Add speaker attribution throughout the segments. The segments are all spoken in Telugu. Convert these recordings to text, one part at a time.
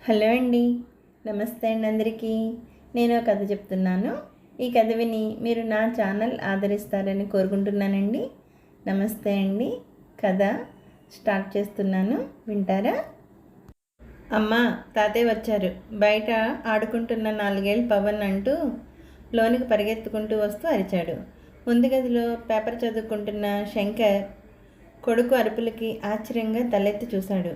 Speaker 1: హలో అండి. నమస్తే అండి అందరికీ. నేను ఒక కథ చెప్తున్నాను. ఈ కథ విని మీరు నా ఛానల్ ఆదరిస్తారని కోరుకుంటున్నానండి. నమస్తే అండి. కథ స్టార్ట్ చేస్తున్నాను, వింటారా? అమ్మ, తాతయ్య వచ్చారు. బయట ఆడుకుంటున్న 4 ఏళ్ల పవన్ అంటూ లోనికి పరిగెత్తుకుంటూ వస్తూ అరిచాడు. ముందు గదిలో పేపర్ చదువుకుంటున్న శంకర్ కొడుకు అరుపులకి ఆశ్చర్యంగా తలెత్తి చూశాడు.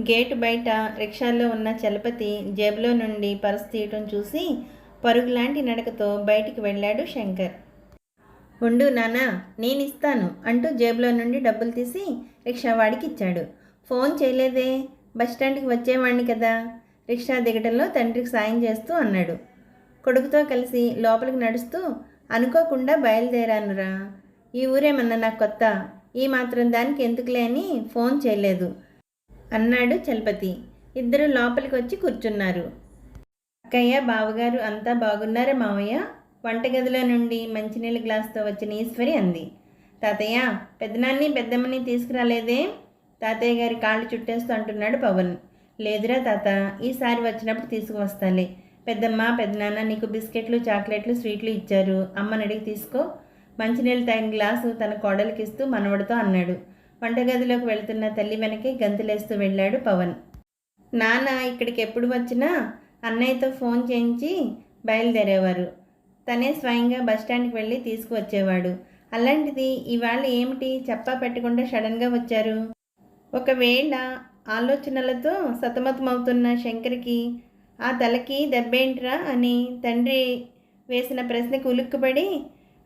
Speaker 1: గేటు బయట రిక్షాలో ఉన్న చలపతి జేబులో నుండి పర్సు తీయటం చూసి పరుగులాంటి నడకతో బయటికి వెళ్ళాడు శంకర్. ఉండు నానా, నేనిస్తాను అంటూ జేబులో నుండి డబ్బులు తీసి రిక్షావాడికి ఇచ్చాడు. ఫోన్ చేయలేదే, బస్టాండ్కి వచ్చేవాడిని కదా. రిక్షా దిగటంలో తండ్రికి సాయం చేస్తూ అన్నాడు. కొడుకుతో కలిసి లోపలికి నడుస్తూ అనుకోకుండా బయలుదేరానురా. ఈ ఊరేమన్నా నాకు కొత్త, ఈ మాత్రం దానికి ఎందుకులే అని ఫోన్ చేయలేదు అన్నాడు చలపతి. ఇద్దరు లోపలికి వచ్చి కూర్చున్నారు. అక్కయ్య, బావగారు అంతా బాగున్నారా మావయ్య? వంటగదిలో నుండి మంచినీళ్ళ గ్లాసుతో వచ్చిన ఈశ్వరి అంది. తాతయ్య, పెద్దనాన్ని పెద్దమ్మని తీసుకురాలేదే? తాతయ్య గారి కాళ్ళు చుట్టేస్తూ అంటున్నాడు పవన్. లేదురా తాత, ఈసారి వచ్చినప్పుడు తీసుకువస్తాలే. పెద్దమ్మ పెద్దనాన్న నీకు బిస్కెట్లు, చాక్లెట్లు, స్వీట్లు ఇచ్చారు. అమ్మని అడిగి తీసుకో. మంచినీళ్ళు తాగిన గ్లాసు తన కోడలికిస్తూ మనవడితో అన్నాడు. వంటగదిలోకి వెళ్తున్న తల్లి వెనకే గంతులేస్తూ వెళ్ళాడు పవన్. నాన్న ఇక్కడికి ఎప్పుడు వచ్చినా అన్నయ్యతో ఫోన్ చేయించి బయలుదేరేవారు. తనే స్వయంగా బస్టాండ్కి వెళ్ళి తీసుకువచ్చేవాడు. అలాంటిది ఇవాళ ఏమిటి చెప్పా పెట్టకుండా సడన్గా వచ్చారు? ఒకవేళ ఆలోచనలతో సతమతమవుతున్న శంకర్కి ఆ తలకి దెబ్బేంట్రా అని తండ్రి వేసిన ప్రశ్నకు ఉలిక్కుపడి,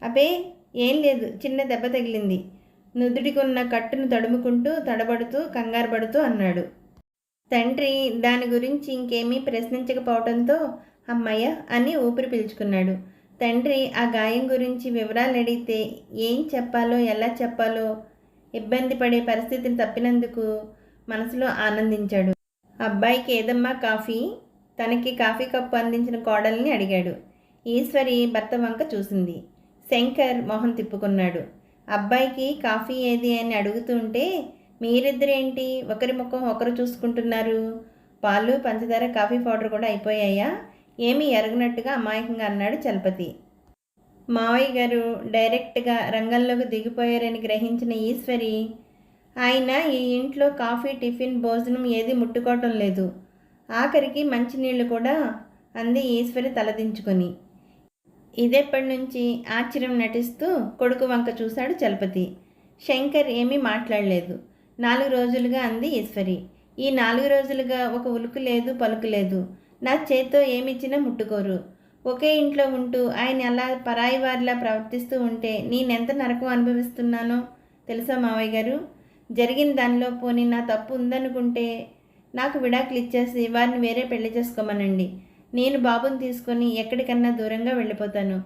Speaker 1: అబే ఏం లేదు, చిన్న దెబ్బ తగిలింది, నుదుటికున్న కట్టును తడుముకుంటూ తడబడుతూ కంగారు పడుతూ అన్నాడు. తండ్రి దాని గురించి ఇంకేమీ ప్రశ్నించకపోవడంతో అమ్మయ్య అని ఊపిరి పీల్చుకున్నాడు. తండ్రి ఆ గాయం గురించి వివరాలు అడిగితే ఏం చెప్పాలో ఎలా చెప్పాలో ఇబ్బంది పడే పరిస్థితిని తప్పినందుకు మనసులో ఆనందించాడు. అబ్బాయికి ఏదమ్మా కాఫీ? తనకి కాఫీ కప్పు అందించిన కోడల్ని అడిగాడు. ఈశ్వరి భర్త వంక చూసింది. శంకర్ మొహం తిప్పుకున్నాడు. అబ్బాయికి కాఫీ ఏది అని అడుగుతుంటే మీరిద్దరేంటి ఒకరి ముఖం ఒకరు చూసుకుంటున్నారు? పాలు, పంచదార, కాఫీ పౌడర్ కూడా అయిపోయాయా? ఏమీ ఎరగనట్టుగా అమాయకంగా అన్నాడు చలపతి. మావయ్య గారు డైరెక్ట్గా రంగంలోకి దిగిపోయారని గ్రహించిన ఈశ్వరి, ఆయన ఈ ఇంట్లో కాఫీ, టిఫిన్, భోజనం ఏది ముట్టుకోవటం లేదు, ఆఖరికి మంచినీళ్ళు కూడా అంది ఈశ్వరి తలదించుకొని. ఇదెప్పటి నుంచి ఆశ్చర్యం నటిస్తూ కొడుకు వంక చూశాడు చలపతి. శంకర్ ఏమీ మాట్లాడలేదు. 4 రోజులుగా అంది ఈశ్వరి. ఈ 4 రోజులుగా ఒక ఉలుకు లేదు, పలుకు లేదు. నా చేత్తో ఏమిచ్చినా ముట్టుకోరు. ఒకే ఇంట్లో ఉంటూ ఆయన అలా పరాయి వారిలా ప్రవర్తిస్తూ ఉంటే నేనెంత నరకం అనుభవిస్తున్నానో తెలుసా మావయ్య గారు? జరిగిన దానిలో పోనీ నా తప్పు ఉందనుకుంటే నాకు విడాకులు ఇచ్చేసి వారిని వేరే పెళ్లి చేసుకోమనండి. నేను బాబుని తీసుకొని ఎక్కడికన్నా దూరంగా వెళ్ళిపోతాను.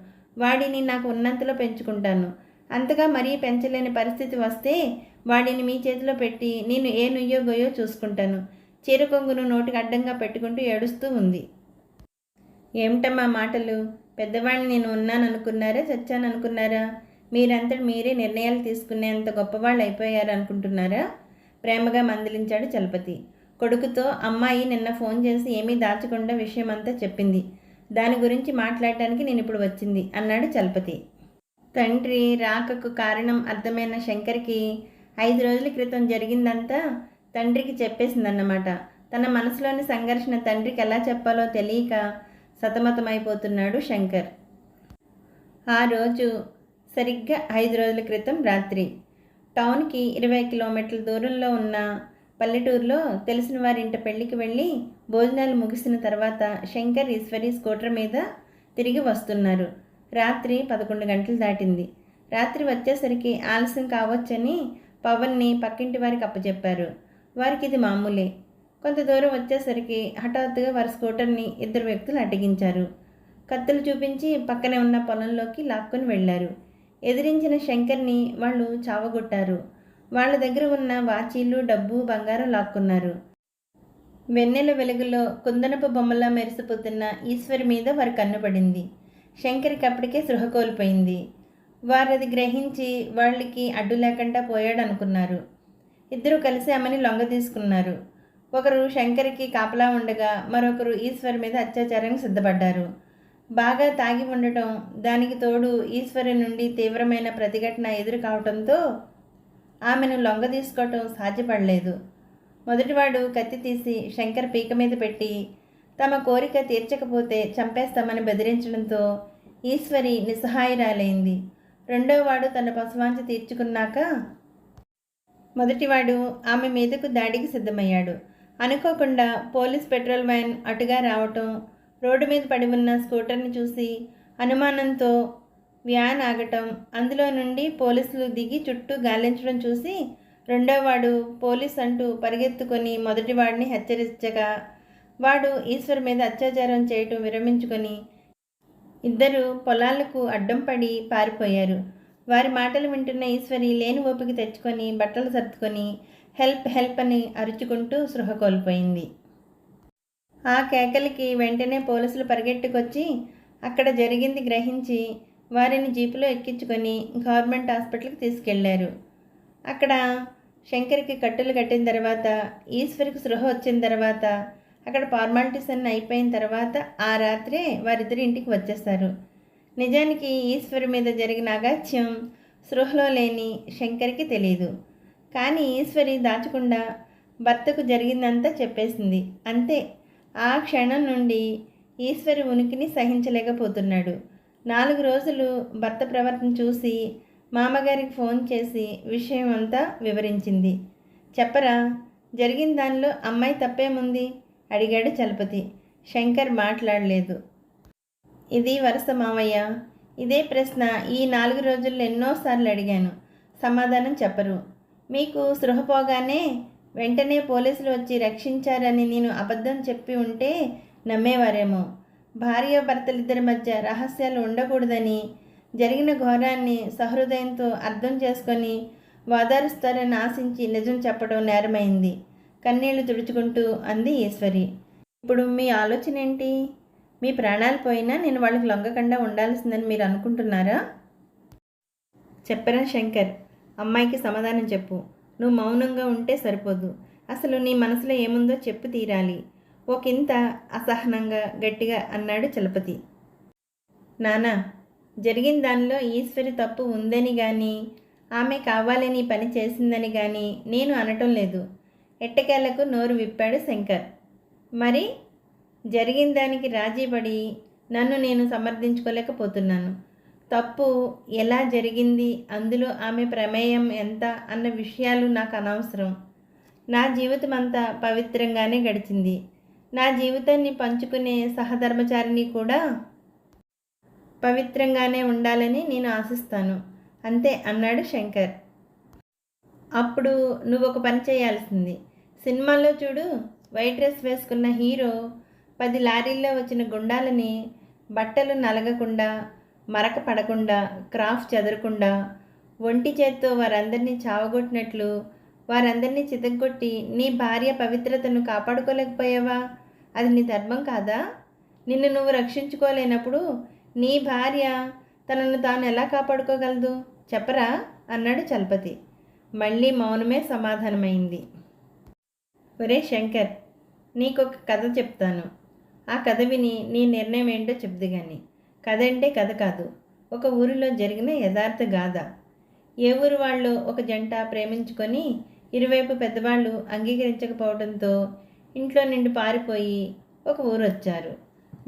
Speaker 1: వాడిని నాకు ఉన్నంతలో పెంచుకుంటాను. అంతగా మరీ పెంచలేని పరిస్థితి వస్తే వాడిని మీ చేతిలో పెట్టి నేను ఏ నుయ్యో గొయ్యో చూసుకుంటాను. చీర కొంగును నోటికి అడ్డంగా పెట్టుకుంటూ ఏడుస్తూ ఉంది. ఏమిటమ్మా మాటలు? పెద్దవాడిని నేను ఉన్నాననుకున్నారా, చచ్చాననుకున్నారా? మీరంతటి మీరే నిర్ణయాలు తీసుకునేంత గొప్పవాళ్ళు అయిపోయారు అనుకుంటున్నారా? ప్రేమగా మందలించాడు చలపతి. కొడుకుతో అమ్మాయి నిన్న ఫోన్ చేసి ఏమీ దాచకుండా విషయమంతా చెప్పింది. దాని గురించి మాట్లాడటానికి నేను ఇప్పుడు వచ్చింది అన్నాడు చలపతి. తండ్రి రాకకు కారణం అర్థమైన శంకర్కి 5 రోజుల క్రితం జరిగిందంతా తండ్రికి చెప్పేసిందన్నమాట. తన మనసులోని సంఘర్షణ తండ్రికి ఎలా చెప్పాలో తెలియక సతమతమైపోతున్నాడు శంకర్. ఆ రోజు సరిగ్గా 5 రోజుల క్రితం రాత్రి టౌన్కి 20 కిలోమీటర్ల దూరంలో ఉన్న పల్లెటూరులో తెలిసిన వారింట పెళ్లికి వెళ్ళి భోజనాలు ముగిసిన తర్వాత శంకర్, ఈశ్వరి స్కూటర్ మీద తిరిగి వస్తున్నారు. రాత్రి 11 గంటలు దాటింది. రాత్రి వచ్చేసరికి ఆలస్యం కావచ్చని పవన్ని పక్కింటి వారికి అప్పచెప్పారు. వారికి ఇది మామూలే. కొంత దూరం వచ్చేసరికి హఠాత్తుగా వారి స్కూటర్ని 2 వ్యక్తులు అడ్డగించారు. కత్తులు చూపించి పక్కనే ఉన్న పొలంలోకి లాక్కొని వెళ్లారు. ఎదిరించిన శంకర్ని వాళ్ళు చావగొట్టారు. వాళ్ళ దగ్గర ఉన్న వాచీలు, డబ్బు, బంగారం లాక్కున్నారు. వెన్నెల వెలుగులో కుందనపు బొమ్మలా మెరిసిపోతున్న ఈశ్వరి మీద వారి కన్నుపడింది. శంకర్కి అప్పటికే సృహ కోల్పోయింది. వారది గ్రహించి వాళ్ళకి అడ్డు లేకుండా పోయాడనుకున్నారు. ఇద్దరూ కలిసి ఆమెని లొంగ తీసుకున్నారు. ఒకరు శంకర్కి కాపలా ఉండగా మరొకరు ఈశ్వర్ మీద అత్యాచారానికి సిద్ధపడ్డారు. బాగా తాగి ఉండటం, దానికి తోడు ఈశ్వరి నుండి తీవ్రమైన ప్రతిఘటన ఎదురు కావటంతో ఆమెను లొంగ తీసుకోవటం సాధ్యపడలేదు. మొదటివాడు కత్తి తీసి శంకర్ పీక మీద పెట్టి తమ కోరిక తీర్చకపోతే చంపేస్తామని బెదిరించడంతో ఈశ్వరి నిస్సహాయురాలైంది. రెండోవాడు తన పశువాంఛ తీర్చుకున్నాక మొదటివాడు ఆమె మీదకు దాడికి సిద్ధమయ్యాడు. అనుకోకుండా పోలీస్ పెట్రోల్ వ్యాన్ అటుగా రావటం, రోడ్డు మీద పడి ఉన్న స్కూటర్ని చూసి అనుమానంతో వ్యాన్ ఆగటం, అందులో నుండి పోలీసులు దిగి చుట్టూ గాలించడం చూసి రెండోవాడు పోలీస్ అంటూ పరిగెత్తుకొని మొదటివాడిని హెచ్చరించగా వాడు ఈశ్వర్ మీద అత్యాచారం చేయటం విరమించుకొని ఇద్దరు పొలాలకు అడ్డం పడి పారిపోయారు. వారి మాటలు వింటున్న ఈశ్వరి లేని ఓపిక తెచ్చుకొని బట్టలు సర్దుకొని హెల్ప్ హెల్ప్ అని అరుచుకుంటూ స్పృహ కోల్పోయింది. ఆ కేకలకి వెంటనే పోలీసులు పరిగెట్టుకొచ్చి అక్కడ జరిగింది గ్రహించి వారిని జీపులో ఎక్కించుకొని గవర్నమెంట్ హాస్పిటల్కి తీసుకెళ్లారు. అక్కడ శంకర్కి కట్టులు కట్టిన తర్వాత, ఈశ్వరికి స్పృహ వచ్చిన తర్వాత, అక్కడ ఫార్మాలిటీస్ అన్నీ అయిపోయిన తర్వాత ఆ రాత్రే వారిద్దరి ఇంటికి వచ్చేస్తారు. నిజానికి ఈశ్వరి మీద జరిగిన అగాత్యం స్పృహలో లేని శంకర్కి తెలియదు. కానీ ఈశ్వరి దాచకుండా భర్తకు జరిగిందంతా చెప్పేసింది. అంతే. ఆ క్షణం నుండి ఈశ్వరి ఉనికిని సహించలేకపోతున్నాడు. 4 రోజులు భర్త ప్రవర్తన చూసి మామగారికి ఫోన్ చేసి విషయం అంతా వివరించింది. చెప్పరా, జరిగిన దానిలో అమ్మాయి తప్పేముంది అడిగాడు చలపతి. శంకర్ మాట్లాడలేదు. ఇది వరుస మావయ్య. ఇదే ప్రశ్న ఈ 4 రోజుల్లో ఎన్నోసార్లు అడిగాను. సమాధానం చెప్పరు. మీకు స్పృహ పోగానే వెంటనే పోలీసులు వచ్చి రక్షించారని నేను అబద్ధం చెప్పి ఉంటే నమ్మేవారేమో. భార్యాభర్తలిద్దరి మధ్య రహస్యాలు ఉండకూడదని, జరిగిన ఘోరాన్ని సహృదయంతో అర్థం చేసుకొని వాదారుస్తారని ఆశించి నిజం చెప్పడం నేరమైంది. కన్నీళ్లు తుడుచుకుంటూ అంది ఈశ్వరి. ఇప్పుడు మీ ఆలోచన ఏంటి? మీ ప్రాణాలు పోయినా నేను వాళ్ళకి లొంగకుండా ఉండాల్సిందని మీరు అనుకుంటున్నారా? చెప్పరా శంకర్, అమ్మాయికి సమాధానం చెప్పు. నువ్వు మౌనంగా ఉంటే సరిపోదు. అసలు నీ మనసులో ఏముందో చెప్పు తీరాలి. ఒకంత అసహనంగా గట్టిగా అన్నాడు చలపతి. నానా, జరిగిన దానిలో ఈశ్వరి తప్పు ఉందని కానీ, ఆమె కావాలని పని చేసిందని కానీ నేను అనటం లేదు. ఎట్టకేలకు నోరు విప్పాడు శంకర్. మరి జరిగిన దానికి రాజీపడి నన్ను నేను సమర్థించుకోలేకపోతున్నాను. తప్పు ఎలా జరిగింది, అందులో ఆమె ప్రమేయం ఎంత అన్న విషయాలు నాకు అనవసరం. నా జీవితం అంతా పవిత్రంగానే గడిచింది. నా జీవితాన్ని పంచుకునే సహధర్మచారిని కూడా పవిత్రంగానే ఉండాలని నేను ఆశిస్తాను. అంతే అన్నాడు శంకర్. అప్పుడు నువ్వు ఒక పని చేయాల్సింది. సినిమాల్లో చూడు, వైట్ డ్రెస్ వేసుకున్న హీరో 10 లారీల్లో వచ్చిన గుండాలని బట్టలు నలగకుండా, మరక పడకుండా, క్రాఫ్ చెదరకుండా ఒంటి చేత్తో వారందరినీ చావగొట్టినట్లు వారందరినీ చితగ్గొట్టి నీ భార్య పవిత్రతను కాపాడుకోలేకపోయావా? అది నీ ధర్మం కాదా? నిన్ను నువ్వు రక్షించుకోలేనప్పుడు నీ భార్య తనను తాను ఎలా కాపాడుకోగలదు? చెప్పరా అన్నాడు చలపతి. మళ్ళీ మౌనమే సమాధానమైంది. ఒరే శంకర్, నీకొక కథ చెప్తాను. ఆ కథ విని నీ నిర్ణయం ఏంటో చెప్దు కానీ. కథ అంటే కథ కాదు, ఒక ఊరిలో జరిగిన యథార్థ గాథ. ఏ ఊరు వాళ్ళు ఒక జంట ప్రేమించుకొని ఇరువైపు పెద్దవాళ్ళు అంగీకరించకపోవడంతో ఇంట్లో నుండి పారిపోయి ఒక ఊరు వచ్చారు.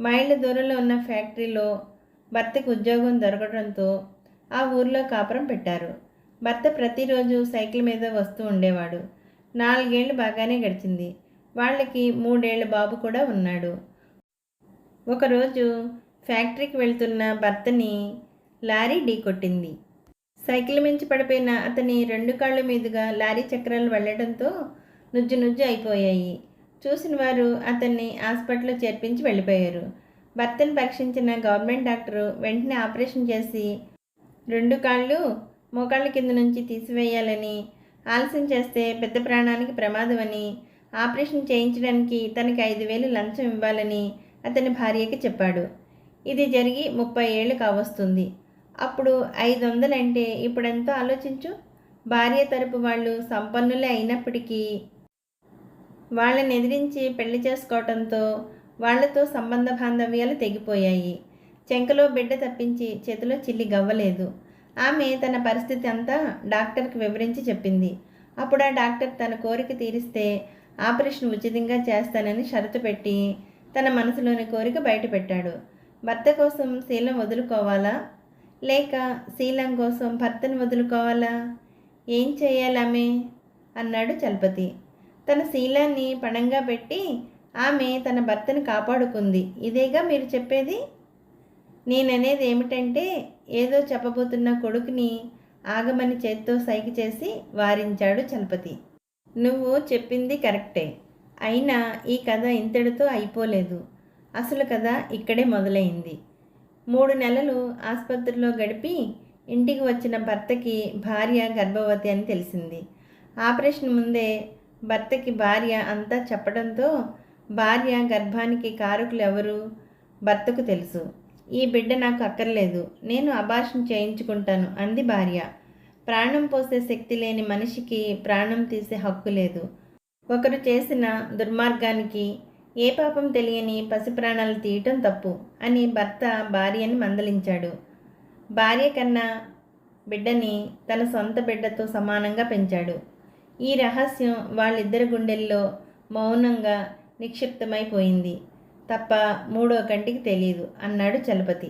Speaker 1: మైళ్ళ దూరంలో ఉన్న ఫ్యాక్టరీలో భర్తకు ఉద్యోగం దొరకడంతో ఆ ఊరిలో కాపురం పెట్టారు. భర్త ప్రతిరోజు సైకిల్ మీద వస్తూ ఉండేవాడు. 4 ఏళ్ళు బాగానే గడిచింది. వాళ్ళకి 3 ఏళ్ల బాబు కూడా ఉన్నాడు. ఒకరోజు ఫ్యాక్టరీకి వెళ్తున్న భర్తని లారీ ఢీకొట్టింది. సైకిల్ మించి పడిపోయిన అతని 2 కాళ్ళ మీదుగా లారీ చక్రాలు వెళ్ళడంతో నుజ్జు నుజ్జు అయిపోయాయి. చూసిన వారు అతన్ని హాస్పిటల్లో చేర్పించి వెళ్ళిపోయారు. భర్తను పరీక్షించిన గవర్నమెంట్ డాక్టరు వెంటనే ఆపరేషన్ చేసి 2 కాళ్ళు మోకాళ్ళ కింద నుంచి తీసివేయాలని, ఆలస్యం చేస్తే పెద్ద ప్రాణానికి ప్రమాదమని, ఆపరేషన్ చేయించడానికి తనకి 5,000 లంచం ఇవ్వాలని అతని భార్యకి చెప్పాడు. ఇది జరిగి 30 ఏళ్ళు కావస్తుంది. అప్పుడు 500 అంటే ఇప్పుడెంతో ఆలోచించు. భార్య తరపు వాళ్ళు సంపన్నులే అయినప్పటికీ వాళ్ళని ఎదిరించి పెళ్లి చేసుకోవడంతో వాళ్లతో సంబంధ బాంధవ్యాలు తెగిపోయాయి. చెంకలో బిడ్డ తప్పించి చేతిలో చిల్లి గవ్వలేదు. ఆమె తన పరిస్థితి అంతా డాక్టర్కి వివరించి చెప్పింది. అప్పుడు ఆ డాక్టర్ తన కోరిక తీరిస్తే ఆపరేషన్ ఉచితంగా చేస్తానని షరతు పెట్టి తన మనసులోని కోరిక బయటపెట్టాడు. భర్త కోసం శీలం వదులుకోవాలా, లేక శీలం కోసం భర్తను వదులుకోవాలా? ఏం చేయాలామె అన్నాడు చలపతి. తన శీలాన్ని పణంగా పెట్టి ఆమె తన భర్తను కాపాడుకుంది. ఇదేగా మీరు చెప్పేది? నేననేది ఏమిటంటే, ఏదో చెప్పబోతున్న కొడుకుని ఆగమని చేత్తో సైగ చేసి వారించాడు చలపతి. నువ్వు చెప్పింది కరెక్టే. అయినా ఈ కథ ఇంతటితో అయిపోలేదు. అసలు కథ ఇక్కడే మొదలైంది. 3 నెలలు ఆసుపత్రిలో గడిపి ఇంటికి వచ్చిన భర్తకి భార్య గర్భవతి అని తెలిసింది. ఆపరేషన్ ముందే భర్తకి భార్య అంతా చెప్పడంతో భార్య గర్భానికి కారకులు ఎవరు? భర్తకు తెలుసు. ఈ బిడ్డ నాకు అక్కర్లేదు, నేను అబార్షన్ చేయించుకుంటాను అంది భార్య. ప్రాణం పోసే శక్తి లేని మనిషికి ప్రాణం తీసే హక్కు లేదు. ఒకరు చేసిన దుర్మార్గానికి ఏ పాపం తెలియని పసిప్రాణాలు తీయటం తప్పు అని భర్త భార్యని మందలించాడు. భార్య కన్నా బిడ్డని తన సొంత బిడ్డతో సమానంగా పెంచాడు. ఈ రహస్యం వాళ్ళిద్దరి గుండెల్లో మౌనంగా నిక్షిప్తమైపోయింది తప్ప 3వ కంటికి తెలియదు అన్నాడు చలపతి.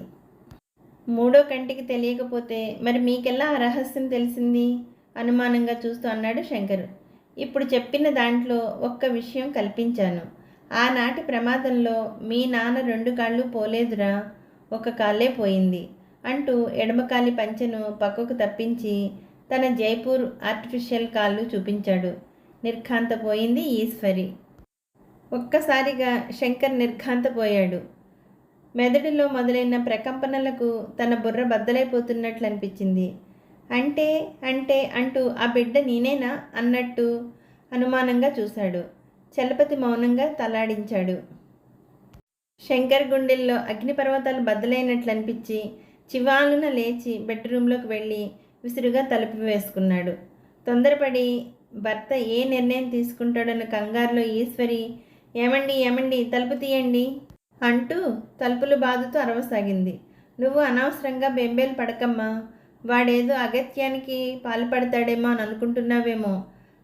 Speaker 1: 3వ కంటికి తెలియకపోతే మరి మీకెలా ఆ రహస్యం తెలిసింది? అనుమానంగా చూస్తూ అన్నాడు శంకర్. ఇప్పుడు చెప్పిన దాంట్లో ఒక్క విషయం కల్పించాను. ఆనాటి ప్రమాదంలో మీ నాన్న 2 కాళ్ళు పోలేదురా, ఒక కాళ్ళే పోయింది అంటూ ఎడమకాలి పంచెను పక్కకు తప్పించి తన జైపూర్ ఆర్టిఫిషియల్ కాళ్ళు చూపించాడు. నిర్ఘాంతపోయింది ఈశ్వరి. ఒక్కసారిగా శంకర్ నిర్ఘాంతపోయాడు. మెదడులో మొదలైన ప్రకంపనలకు తన బుర్ర బద్దలైపోతున్నట్లు అనిపించింది. అంటే అంటే అంటూ ఆ బిడ్డ నేనేనా అన్నట్టు అనుమానంగా చూశాడు. చలపతి మౌనంగా తలాడించాడు. శంకర్ గుండెల్లో అగ్నిపర్వతాలు బద్దలైనట్లు అనిపించి చివాలున లేచి బెడ్రూమ్లోకి వెళ్ళి విసురుగా తలుపు వేసుకున్నాడు. తొందరపడి భర్త ఏ నిర్ణయం తీసుకుంటాడన్న కంగారులో ఈశ్వరి ఏమండి ఏమండి తలుపు తీయండి అంటూ తలుపులు బాదుతూ అరవసాగింది. నువ్వు అనవసరంగా బెంబేలు పడకమ్మా, వాడేదో అగత్యానికి పాల్పడతాడేమో అని అనుకుంటున్నావేమో.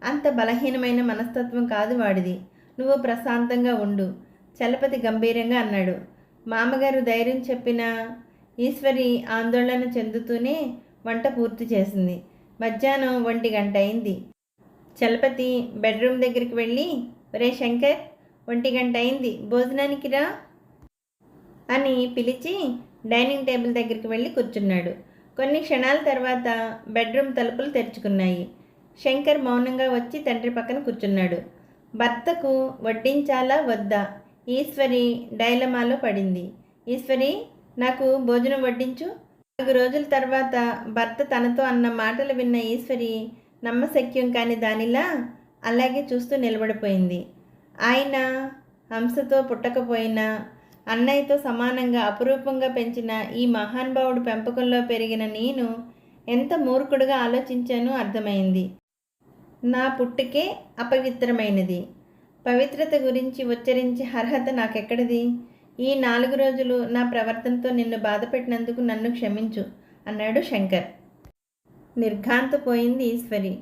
Speaker 1: అంత బలహీనమైన మనస్తత్వం కాదు వాడిది. నువ్వు ప్రశాంతంగా ఉండు చలపతి గంభీరంగా అన్నాడు. మామగారు ధైర్యం చెప్పినా ఈశ్వరి ఆందోళన చెందుతూనే వంట పూర్తి చేసింది. మధ్యాహ్నం 1 గంట అయింది. చలపతి బెడ్రూమ్ దగ్గరికి వెళ్ళి ఒరే శంకర్, 1 గంట అయింది, భోజనానికి రా అని పిలిచి డైనింగ్ టేబుల్ దగ్గరికి వెళ్ళి కూర్చున్నాడు. కొన్ని క్షణాల తర్వాత బెడ్రూమ్ తలుపులు తెరుచుకున్నాయి. శంకర్ మౌనంగా వచ్చి తండ్రి పక్కన కూర్చున్నాడు. భర్తకు వడ్డించాలా వద్దా? ఈశ్వరి డైలమాలో పడింది. ఈశ్వరి, నాకు భోజనం వడ్డించు. 4 రోజుల తర్వాత భర్త తనతో అన్న మాటలు విన్న ఈశ్వరి నమ్మశక్యం కాని దానిలా అలాగే చూస్తూ నిలబడిపోయింది. ఆయన హంసతో పుట్టకపోయినా అన్నయ్యతో సమానంగా అపురూపంగా పెంచిన ఈ మహానుభావుడు పెంపకంలో పెరిగిన నేను ఎంత మూర్ఖుడుగా ఆలోచించానో అర్థమైంది. నా పుట్టుకే అపవిత్రమైనది. పవిత్రత గురించి ఉచ్చరించే అర్హత నాకెక్కడిది? ఈ 4 రోజులు నా ప్రవర్తనతో నిన్ను బాధపెట్టినందుకు నన్ను క్షమించు అన్నాడు శంకర్. నిర్ఘాంతపోయింది ఈశ్వరి.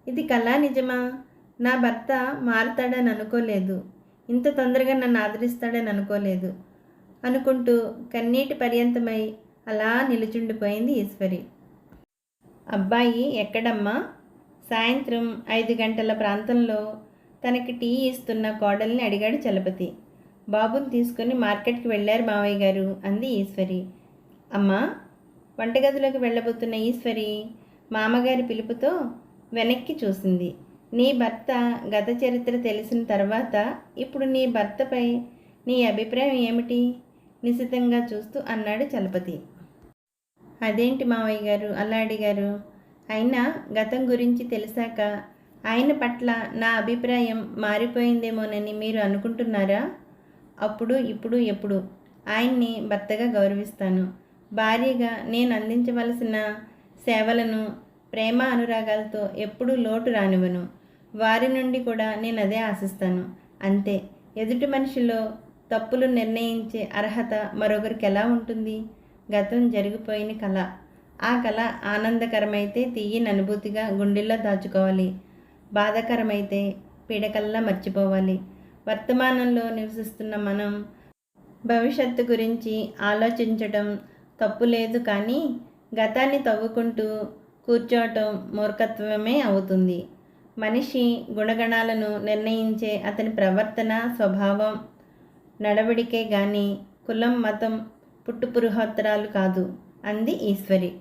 Speaker 1: ఇది కళా నిజమా? నా భర్త మారుతాడని అనుకోలేదు, ఇంత తొందరగా నన్ను ఆదరిస్తాడని అనుకోలేదు అనుకుంటూ కన్నీటి పర్యంతమై అలా నిలుచుండిపోయింది ఈశ్వరి. అబ్బాయి ఎక్కడమ్మా? సాయంత్రం 5 గంటల ప్రాంతంలో తనకి టీ ఇస్తున్న కోడల్ని అడిగాడు చలపతి. బాబుని తీసుకుని మార్కెట్కి వెళ్ళారు మావయ్య గారు అంది ఈశ్వరి. అమ్మా, వంటగదిలోకి వెళ్ళబోతున్న ఈశ్వరి మామగారి పిలుపుతో వెనక్కి చూసింది. నీ భర్త గత చరిత్ర తెలిసిన తర్వాత ఇప్పుడు నీ భర్తపై నీ అభిప్రాయం ఏమిటి? నిశితంగా చూస్తూ అన్నాడు చలపతి. అదేంటి మావయ్య గారు అలా అడిగారు? అయినా గతం గురించి తెలిసాక ఆయన పట్ల నా అభిప్రాయం మారిపోయిందేమోనని మీరు అనుకుంటున్నారా? అప్పుడు ఇప్పుడు ఎప్పుడు ఆయన్ని భర్తగా గౌరవిస్తాను. భార్యగా నేను అందించవలసిన సేవలను ప్రేమ అనురాగాలతో ఎప్పుడూ లోటు రానివ్వను. వారి నుండి కూడా నేను అదే ఆశిస్తాను. అంతే. ఎదుటి మనిషిలో తప్పులు నిర్ణయించే అర్హత మరొకరికి ఎలా ఉంటుంది? గతం జరిగిపోయిన కళ. ఆ కళ ఆనందకరమైతే తీయని అనుభూతిగా గుండెల్లో దాచుకోవాలి. బాధాకరమైతే పీడకల్లా మర్చిపోవాలి. వర్తమానంలో నివసిస్తున్న మనం భవిష్యత్తు గురించి ఆలోచించటం తప్పు లేదు, కానీ గతాన్ని తవ్వుకుంటూ కూర్చోవటం మూర్ఖత్వమే అవుతుంది. మనిషి గుణగణాలను నిర్ణయించే అతని ప్రవర్తన, స్వభావం, నడవడికే గాని కులం, మతం, పుట్టుపురుహోత్తరాలు కాదు అంది ఈశ్వరి.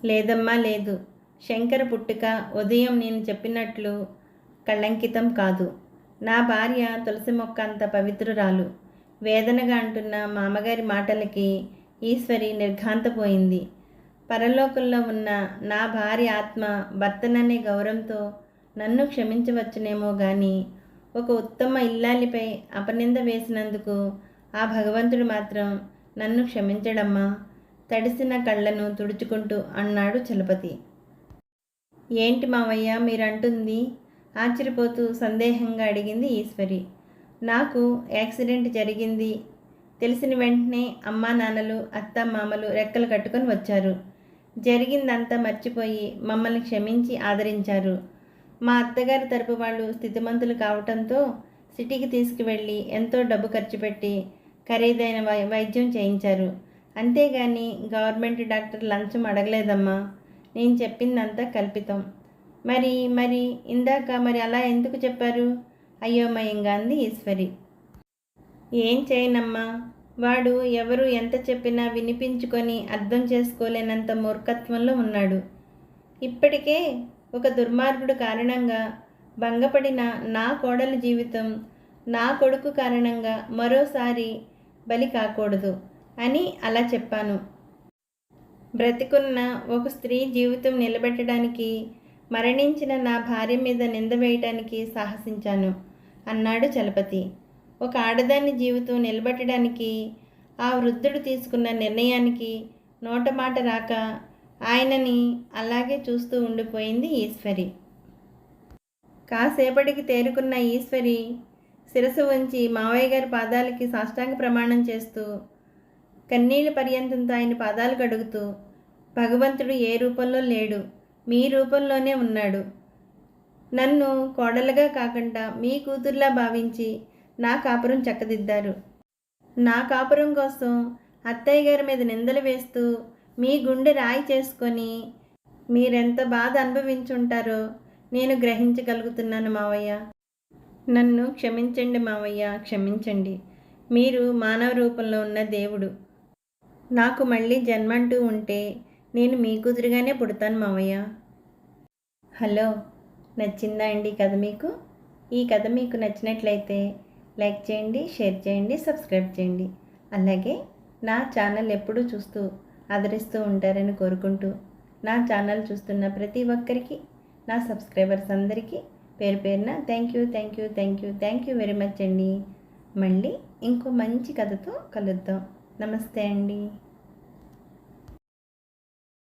Speaker 1: లేదమ్మా లేదు. శంకర పుట్టుక ఉదయం నేను చెప్పినట్లు కళంకితం కాదు. నా భార్య తులసి మొక్క అంత పవిత్రురాలు. వేదనగా అంటున్న మామగారి మాటలకి ఈశ్వరి నిర్ఘాంతపోయింది. పరలోకంలో ఉన్న నా భార్య ఆత్మ భర్తననే గౌరవంతో నన్ను క్షమించవచ్చునేమో కానీ ఒక ఉత్తమ ఇల్లాలిపై అపనింద వేసినందుకు ఆ భగవంతుడు మాత్రం నన్ను క్షమించడమ్మా. తడిసిన కళ్ళను తుడుచుకుంటూ అన్నాడు చలపతి. ఏంటి మావయ్య మీరంటుంది? ఆశ్చర్యపోతూ సందేహంగా అడిగింది ఈశ్వరి. నాకు యాక్సిడెంట్ జరిగింది తెలిసిన వెంటనే అమ్మా నాన్నలు, అత్త మామలు రెక్కలు కట్టుకొని వచ్చారు. జరిగిందంతా మర్చిపోయి మమ్మల్ని క్షమించి ఆదరించారు. మా అత్తగారి తరపు వాళ్ళు స్థితిమంతులు కావటంతో సిటీకి తీసుకువెళ్ళి ఎంతో డబ్బు ఖర్చు పెట్టి ఖరీదైన వైద్యం చేయించారు. అంతేగాని గవర్నమెంట్ డాక్టర్ లంచం అడగలేదమ్మా. నేను చెప్పిందంతా కల్పితం. మరి ఇందాక అలా ఎందుకు చెప్పారు? అయోమయంగా అంది ఈశ్వరి. ఏం చేయనమ్మా, వాడు ఎవరు ఎంత చెప్పినా వినిపించుకొని అర్థం చేసుకోలేనంత మూర్ఖత్వంలో ఉన్నాడు. ఇప్పటికే ఒక దుర్మార్గుడు కారణంగా భంగపడిన నా కోడలి జీవితం నా కొడుకు కారణంగా మరోసారి బలి కాకూడదు అని అలా చెప్పాను. బ్రతికున్న ఒక స్త్రీ జీవితం నిలబెట్టడానికి మరణించిన నా భార్య మీద నింద వేయటానికి సాహసించాను అన్నాడు చలపతి. ఒక ఆడదాని జీవితం నిలబెట్టడానికి ఆ వృద్ధుడు తీసుకున్న నిర్ణయానికి నోట మాట రాక ఆయనని అలాగే చూస్తూ ఉండిపోయింది ఈశ్వరి. కాసేపటికి తేరుకున్న ఈశ్వరి శిరసు వంచి మావయ్య గారి పాదాలకి సాష్టాంగ ప్రమాణం చేస్తూ కన్నీళ్ళ పర్యంతంతో ఆయన పాదాలు కడుగుతూ, భగవంతుడు ఏ రూపంలో లేడు, మీ రూపంలోనే ఉన్నాడు. నన్ను కోడలుగా కాకుండా మీ కూతుర్లా భావించి నా కాపురం చక్కదిద్దారు. నా కాపురం కోసం అత్తయ్య గారి మీద నిందలు వేస్తూ మీ గుండె రాయి చేసుకొని మీరెంత బాధ అనుభవించుంటారో నేను గ్రహించగలుగుతున్నాను మావయ్య. నన్ను క్షమించండి మావయ్య, క్షమించండి. మీరు మానవ రూపంలో ఉన్న దేవుడు. నాకు మళ్ళీ జన్మంటూ ఉంటే నేను మీ కూతురుగానే పుడతాను మావయ్య. హలో, నచ్చిందా అండి కథ మీకు? ఈ కథ మీకు నచ్చినట్లయితే లైక్ చేయండి, షేర్ చేయండి, సబ్స్క్రైబ్ చేయండి. అలాగే నా ఛానల్ ఎప్పుడూ చూస్తూ ఆదరిస్తూ ఉంటారని కోరుకుంటూ, నా ఛానల్ చూస్తున్న ప్రతి ఒక్కరికి, నా సబ్స్క్రైబర్స్ అందరికీ పేరు పేరున థ్యాంక్ యూ వెరీ మచ్ అండి. మళ్ళీ ఇంకో మంచి కథతో కలుద్దాం. నమస్తే అండి.